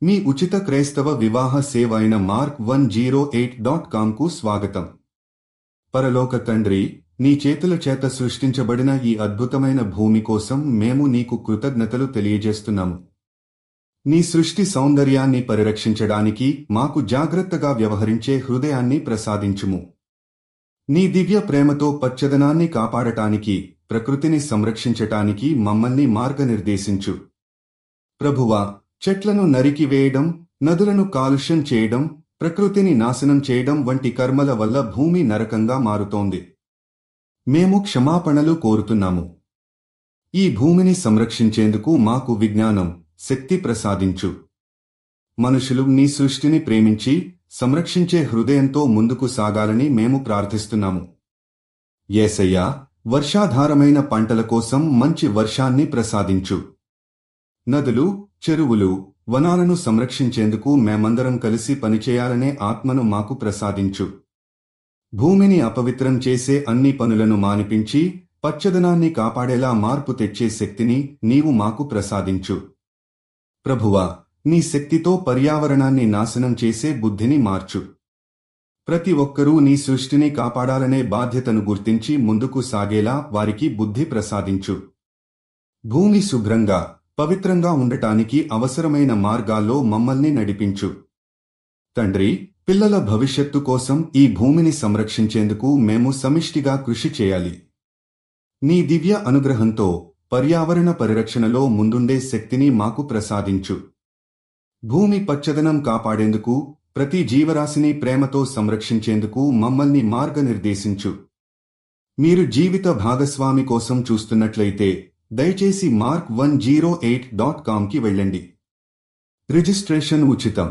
మీ ఉచిత క్రైస్తవ వివాహ సేవ అయిన mark108.com కు స్వాగతం. పరలోక తండ్రి, నీ చేతుల చేత సృష్టించబడిన ఈ అద్భుతమైన భూమి కోసం మేము నీకు కృతజ్ఞతలు తెలియజేస్తున్నాము. నీ సృష్టి సౌందర్యాన్ని పరిరక్షించడానికి మాకు జాగ్రత్తగా వ్యవహరించే హృదయాన్ని ప్రసాదించుము. నీ దివ్య ప్రేమతో పచ్చదనాన్ని కాపాడటానికి, ప్రకృతిని సంరక్షించటానికి మమ్మల్ని మార్గనిర్దేశించు. ప్రభువా, చెట్లను నరికివేయడం, నదులను కాలుష్యం చేయడం, ప్రకృతిని నాశనం చేయడం వంటి కర్మల వల్ల భూమి నరకంగా మారుతోంది. మేము క్షమాపణలు కోరుతున్నాము. ఈ భూమిని సంరక్షించేందుకు మాకు విజ్ఞానం, శక్తి ప్రసాదించు. మనుషులు నీ సృష్టిని ప్రేమించి, సంరక్షించే హృదయంతో ముందుకు సాగాలని మేము ప్రార్థిస్తున్నాము. యేసయ్యా, వర్షాధారమైన పంటల కోసం మంచి వర్షాన్ని ప్రసాదించు. నదులు, చెరువులు, వనాలను సంరక్షించేందుకు మేమందరం కలిసి పనిచేయాలనే ఆత్మను మాకు ప్రసాదించు. భూమిని అపవిత్రం చేసే అన్ని పనులను మానిపించి, పచ్చదనాన్ని కాపాడేలా మార్పు తెచ్చే శక్తిని నీవు మాకు ప్రసాదించు. ప్రభువా, నీ శక్తితో పర్యావరణాన్ని నాశనం చేసే బుద్ధిని మార్చు. ప్రతి ఒక్కరూ నీ సృష్టిని కాపాడాలనే బాధ్యతను గుర్తించి ముందుకు సాగేలా వారికి బుద్ధి ప్రసాదించు. భూమి శుభ్రంగా, పవిత్రంగా ఉండటానికి అవసరమైన మార్గాల్లో మమ్మల్ని నడిపించు. తండ్రి, పిల్లల భవిష్యత్తు కోసం ఈ భూమిని సంరక్షించేందుకు మేము సమిష్టిగా కృషి చేయాలి. నీ దివ్య అనుగ్రహంతో పర్యావరణ పరిరక్షణలో ముందుండే శక్తిని మాకు ప్రసాదించు. భూమి పచ్చదనం కాపాడేందుకు, ప్రతి జీవరాశిని ప్రేమతో సంరక్షించేందుకు మమ్మల్ని మార్గనిర్దేశించు. మీరు జీవిత భాగస్వామి కోసం చూస్తున్నట్లయితే దయచేసి mark108.com కి వెళ్ళండి. రిజిస్ట్రేషన్ ఉచితం.